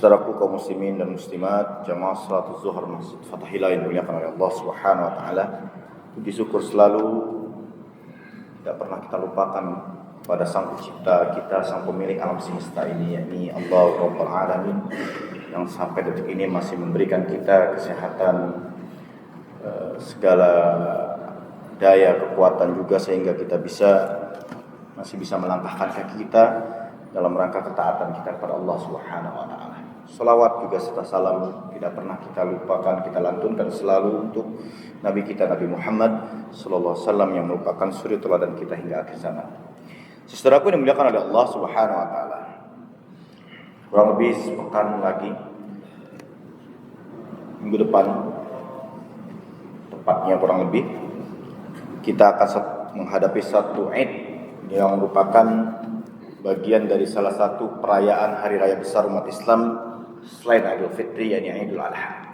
Saudaraku kaum muslimin dan muslimat, jamaah salatul zuhur Masjid Fathahillah yang dimuliakan oleh Allah Subhanahu wa taala. Puji syukur selalu tidak pernah kita lupakan pada Sang Pencipta kita, Sang Pemilik alam semesta ini, yakni Allah Rabbul Alamin, yang sampai detik ini masih memberikan kita kesehatan, segala daya, kekuatan juga, sehingga kita masih bisa melangkahkan kaki kita dalam rangka ketaatan kita kepada Allah Subhanahu wa taala. Salawat juga serta salam tidak pernah kita lupakan, kita lantunkan selalu untuk Nabi kita, Nabi Muhammad sallallahu alaihi wasallam, yang merupakan suri teladan kita hingga akhir zaman. Saudaraku yang dimuliakan oleh Allah Subhanahu wa taala, kurang lebih sepekan lagi, minggu depan tepatnya kurang lebih, kita akan menghadapi satu Id yang merupakan bagian dari salah satu perayaan hari raya besar umat Islam selain Idul Fitri, yakni Idul Adha,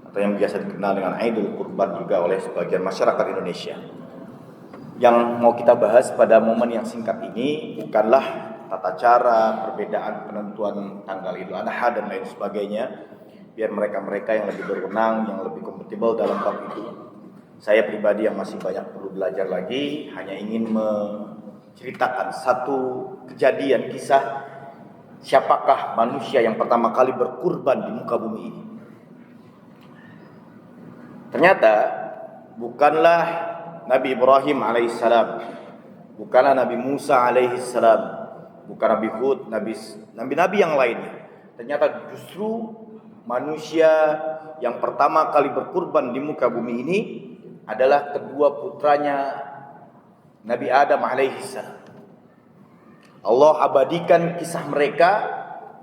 atau yang biasa dikenal dengan Idul Kurban juga oleh sebagian masyarakat Indonesia. Yang mau kita bahas pada momen yang singkat ini bukanlah tata cara, perbedaan penentuan tanggal Idul Adha dan lain sebagainya, biar mereka-mereka yang lebih berwenang, yang lebih kompatibel dalam bab itu. Saya pribadi yang masih banyak perlu belajar lagi, hanya ingin menceritakan satu kejadian, kisah siapakah manusia yang pertama kali berkurban di muka bumi ini. Ternyata bukanlah Nabi Ibrahim alaihissalam, bukanlah Nabi Musa alaihissalam, bukan Nabi Hud, nabi-nabi yang lainnya. Ternyata justru manusia yang pertama kali berkurban di muka bumi ini adalah kedua putranya Nabi Adam alaihissalam. Allah abadikan kisah mereka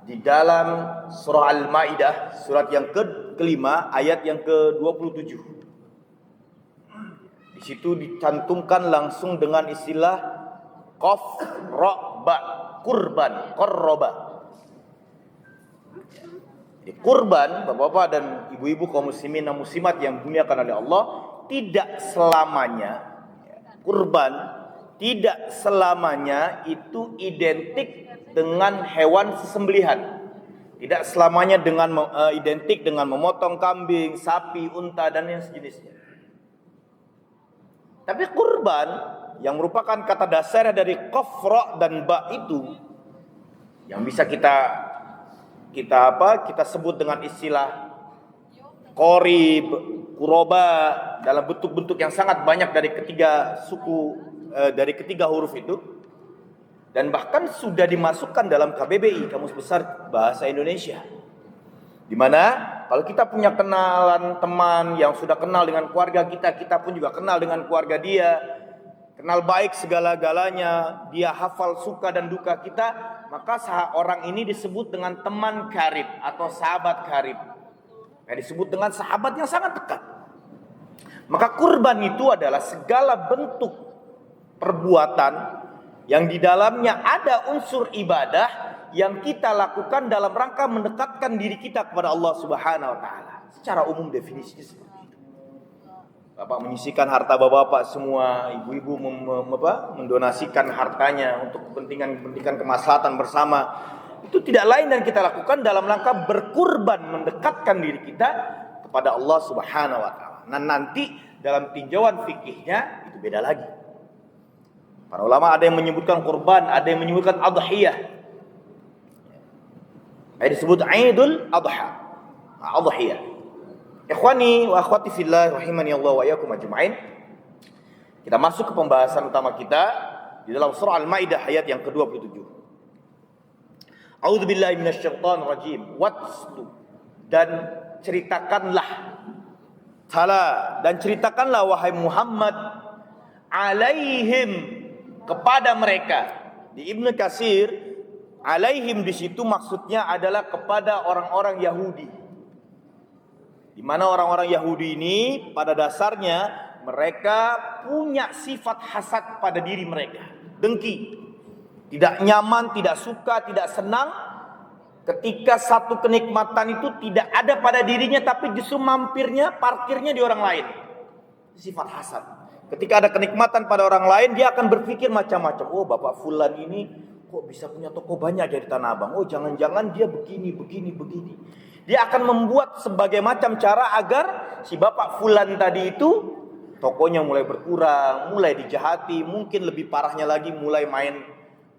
di dalam surah Al-Maidah, surat yang kelima, ayat yang ke-27. Di situ dicantumkan langsung dengan istilah qaf ra ba, kurban, qarraba. Jadi kurban, Bapak-bapak dan ibu-ibu kaum muslimin dan muslimat yang dimuliakan oleh Allah, tidak selamanya kurban, tidak selamanya itu identik dengan hewan sesembelihan. Tidak selamanya identik dengan memotong kambing, sapi, unta dan yang sejenisnya. Tapi kurban yang merupakan kata dasarnya dari qaf ra dan ba itu, yang bisa kita sebut dengan istilah qorib, kuroba, dalam bentuk-bentuk yang sangat banyak dari ketiga suku, dari ketiga huruf itu, dan bahkan sudah dimasukkan dalam KBBI, Kamus Besar Bahasa Indonesia, di mana kalau kita punya kenalan teman yang sudah kenal dengan keluarga kita, kita pun juga kenal dengan keluarga dia, kenal baik segala-galanya, dia hafal suka dan duka kita, maka orang ini disebut dengan teman karib atau sahabat karib, yang disebut dengan sahabat yang sangat dekat. Maka kurban itu adalah segala bentuk perbuatan yang di dalamnya ada unsur ibadah yang kita lakukan dalam rangka mendekatkan diri kita kepada Allah Subhanahu wa taala. Secara umum definisinya seperti itu. Bapak menyisikan harta bapak-bapak semua, ibu-ibu mendonasikan hartanya untuk kepentingan kemaslahatan bersama. Itu tidak lain dan kita lakukan dalam rangka berkurban, mendekatkan diri kita kepada Allah Subhanahu wa taala. Nah, nanti dalam tinjauan fikihnya itu beda lagi. Para ulama ada yang menyebutkan kurban, ada yang menyebutkan adhiyah. Ini disebut Idul Adha. Adhiyah. Ikhwani wa akhwati fillah rahimani Allah wa iyyakum ajma'in. Kita masuk ke pembahasan utama kita di dalam surah Al-Maidah ayat yang ke-27. A'udzubillahi minasyaitonir rajim. Watlu, dan ceritakanlah, dan ceritakanlah wahai Muhammad, alaihim, kepada mereka. Di Ibnu Katsir, alaihim di situ maksudnya adalah kepada orang-orang Yahudi. Di mana orang-orang Yahudi ini pada dasarnya mereka punya sifat hasad pada diri mereka, dengki. Tidak nyaman, tidak suka, tidak senang ketika satu kenikmatan itu tidak ada pada dirinya, tapi justru parkirnya di orang lain. Sifat hasad. Ketika ada kenikmatan pada orang lain, dia akan berpikir macam-macam. Oh, Bapak Fulan ini kok bisa punya toko banyak ya di Tanah Abang? Oh, jangan-jangan dia begini. Dia akan membuat sebagai macam cara agar si bapak fulan tadi itu tokonya mulai berkurang, mulai dijahati, mungkin lebih parahnya lagi mulai main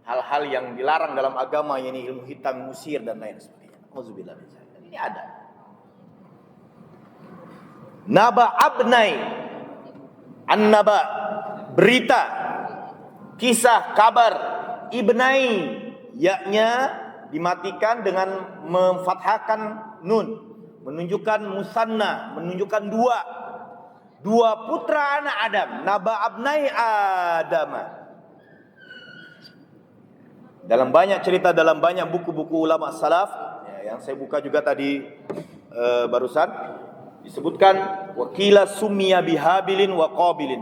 hal-hal yang dilarang dalam agama, yakni ilmu hitam, musir dan lain sebagainya. Auzubillah min dzalik. Ini ada. Naba abnai, an-naba, berita, kisah, kabar, ibnai, yaknya dimatikan dengan memfathahkan nun, menunjukkan musanna, menunjukkan dua putra anak Adam, naba abnai Adama. Dalam banyak cerita, dalam banyak buku-buku ulama salaf, yang saya buka juga tadi barusan, disebutkan wakila summiya bihabilin wa qabilin.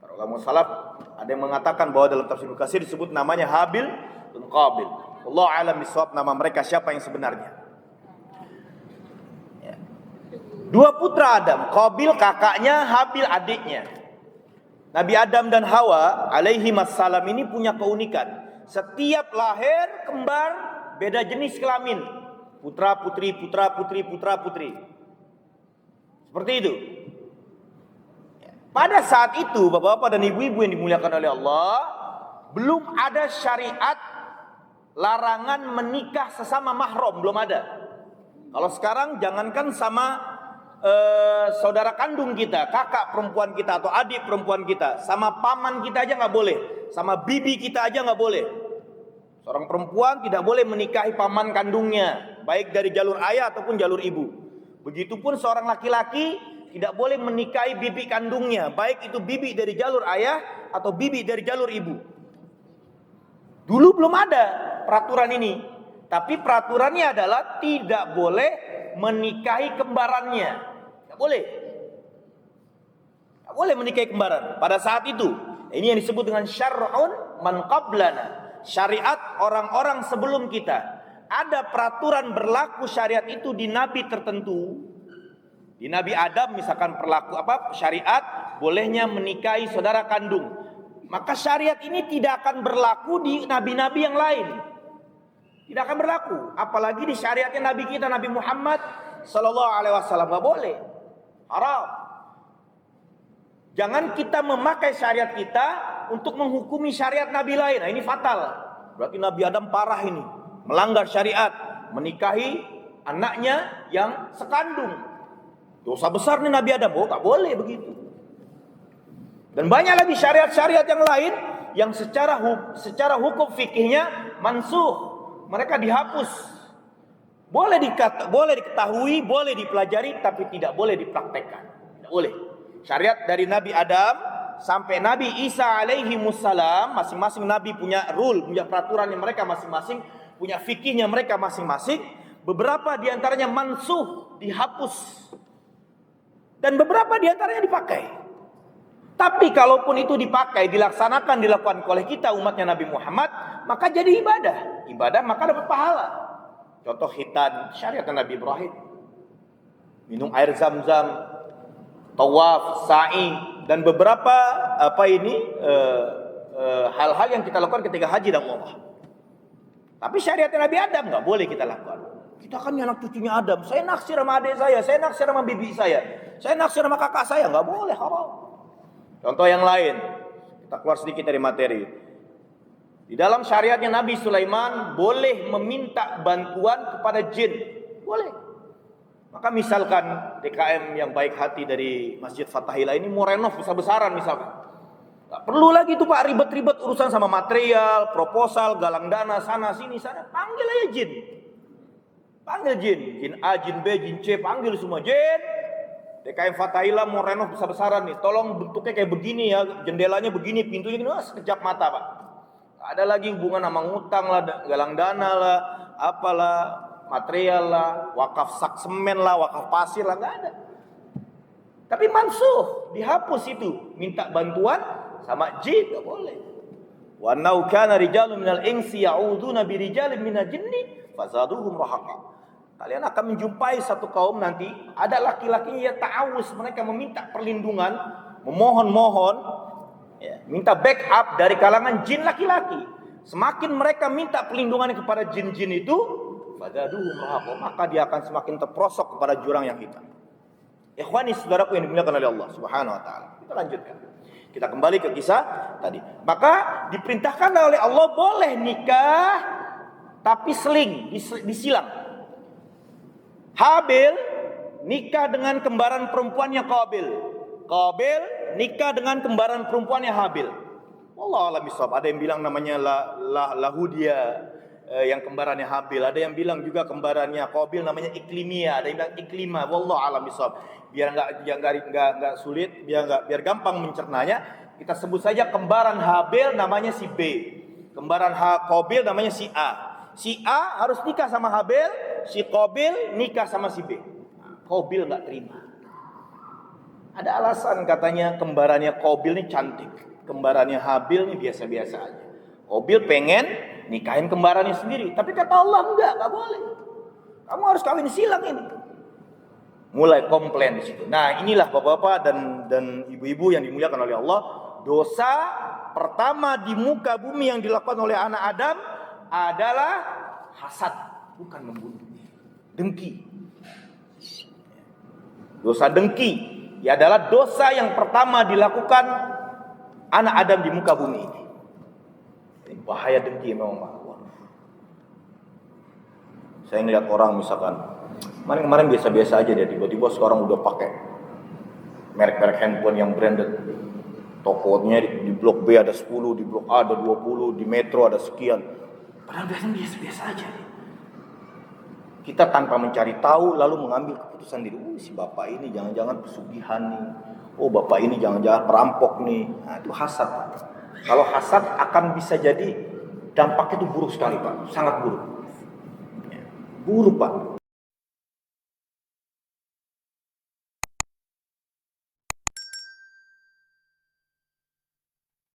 Para ulama salaf ada yang mengatakan bahwa dalam tafsir Ibnu Katsir disebut namanya Habil dan Qabil. Allah alam bisawab, nama mereka siapa yang sebenarnya. Ya. Dua putra Adam, Qabil kakaknya, Habil adiknya. Nabi Adam dan Hawa alaihi wassalam ini punya keunikan. Setiap lahir kembar beda jenis kelamin. Putra putri. Seperti itu. Pada saat itu, bapak-bapak dan ibu-ibu yang dimuliakan oleh Allah, belum ada syariat larangan menikah sesama mahram, belum ada. Kalau sekarang jangankan sama saudara kandung kita, kakak perempuan kita atau adik perempuan kita, sama paman kita aja nggak boleh, sama bibi kita aja nggak boleh. Seorang perempuan tidak boleh menikahi paman kandungnya, baik dari jalur ayah ataupun jalur ibu. Begitupun seorang laki-laki tidak boleh menikahi bibi kandungnya, baik itu bibi dari jalur ayah atau bibi dari jalur ibu. Dulu belum ada peraturan ini, tapi peraturannya adalah tidak boleh menikahi kembarannya. Tidak boleh. Tidak boleh menikahi kembaran pada saat itu. Ini yang disebut dengan syar'un man qablana. Syariat orang-orang sebelum kita. Ada peraturan berlaku syariat itu di nabi tertentu. Di Nabi Adam misalkan syariat bolehnya menikahi saudara kandung. Maka syariat ini tidak akan berlaku di nabi-nabi yang lain. Tidak akan berlaku, apalagi di syariatnya nabi kita Nabi Muhammad sallallahu alaihi wasallam, enggak boleh. Haram. Jangan kita memakai syariat kita untuk menghukumi syariat nabi lain. Nah, ini fatal. Berarti Nabi Adam parah ini, melanggar syariat, menikahi anaknya yang sekandung. Dosa besar nih Nabi Adam. Oh, enggak boleh begitu. Dan banyak lagi syariat-syariat yang lain yang secara hukum fikihnya mansuh. Mereka dihapus. Boleh diketahui, boleh dipelajari, tapi tidak boleh dipraktekkan. Tidak boleh. Syariat dari Nabi Adam sampai Nabi Isa alaihi wassalam, masing-masing nabi punya rule, punya peraturan yang mereka masing-masing, punya fikihnya mereka masing-masing. Beberapa diantaranya mansuh, dihapus. Dan beberapa diantaranya dipakai. Tapi kalaupun itu dipakai, dilakukan oleh kita umatnya Nabi Muhammad, maka jadi ibadah. Ibadah maka dapat pahala. Contoh khitan, syariat Nabi Ibrahim. Minum air zam-zam, tawaf, sa'i, dan beberapa hal-hal yang kita lakukan ketika haji dan umrah. Tapi syariat Nabi Adam nggak boleh kita lakukan. Kita kan anak cucunya Adam. Saya naksir sama adik saya naksir sama bibi saya naksir sama kakak saya, nggak boleh, haram. Contoh yang lain, kita keluar sedikit dari materi. Di dalam syariatnya Nabi Sulaiman boleh meminta bantuan kepada jin, boleh. Maka misalkan DKM yang baik hati dari Masjid Fathahillah ini mau renov besar-besaran misalkan, gak perlu lagi tuh Pak ribet-ribet urusan sama material, proposal, galang dana sana sini sana, panggil aja jin. Panggil jin A, jin B, jin C, panggil semua jin. DKM Fathahillah mau renov besar-besaran nih, tolong bentuknya kayak begini ya, jendelanya begini, pintunya gini, sekejap mata Pak. Ada lagi hubungan sama ngutang lah, galang dana lah, apalah, material lah, wakaf sak semen lah, wakaf pasir lah, nggak ada. Tapi mansuh, dihapus itu, minta bantuan sama jin nggak boleh. Wa nau kana rijalun minal insi ya'uduna bi rijalin minal jinni fazaduhum rahaqa. Kalian akan menjumpai satu kaum nanti, ada laki-lakinya yang ta'awuz, mereka meminta perlindungan, memohon-mohon, ya, minta backup dari kalangan jin laki-laki. Semakin mereka minta perlindungan kepada jin-jin itu, fadaduhum rahaqa, maka dia akan semakin terperosok kepada jurang yang hitam. Ikhwani saudaraku yang dimuliakan oleh Allah Subhanahu wa taala. Kita lanjutkan. Kita kembali ke kisah tadi. Maka diperintahkan oleh Allah boleh nikah tapi seling, disilang. Habil nikah dengan kembaran perempuannya Qabil. Qabil nikah dengan kembaran perempuannya Habil. Wallahu a'lam bishawab. Ada yang bilang namanya Lahudia, yang kembarannya Habil. Ada yang bilang juga kembarannya Qabil namanya Iklimia. Ada yang bilang Iklima. Wallahu a'lam bishawab. Biar enggak sulit, biar gampang mencernanya, kita sebut saja kembaran Habil namanya si B. Kembaran Qabil namanya si A. Si A harus nikah sama Habil, si Qabil nikah sama si B. Qabil enggak terima. Ada alasan katanya kembarannya Qabil ini cantik, kembarannya Habil ini biasa-biasa aja. Qabil pengen nikahin kembarannya sendiri, tapi kata Allah enggak boleh. Kamu harus kawin silang ini. Mulai komplain di situ. Nah, inilah bapak-bapak dan ibu-ibu yang dimuliakan oleh Allah. Dosa pertama di muka bumi yang dilakukan oleh anak Adam adalah hasad, bukan membunuh. Dengki. Dosa dengki adalah dosa yang pertama dilakukan anak Adam di muka bumi ini. Bahaya dengki memang. Saya ngeliat orang misalkan kemarin biasa-biasa aja dia, tiba-tiba sekarang udah pakai merek-merek handphone yang branded. Tokonya di blok B ada 10, di blok A ada 20, di metro ada sekian. Padahal biasa-biasa aja. Kita tanpa mencari tahu lalu mengambil keputusan diri. Si bapak ini jangan-jangan pesugihan nih. Oh, bapak ini jangan-jangan perampok nih. Nah, itu hasad. Kalau hasad akan bisa jadi dampaknya itu buruk sekali, Pak. Sangat buruk. Buruk, Pak.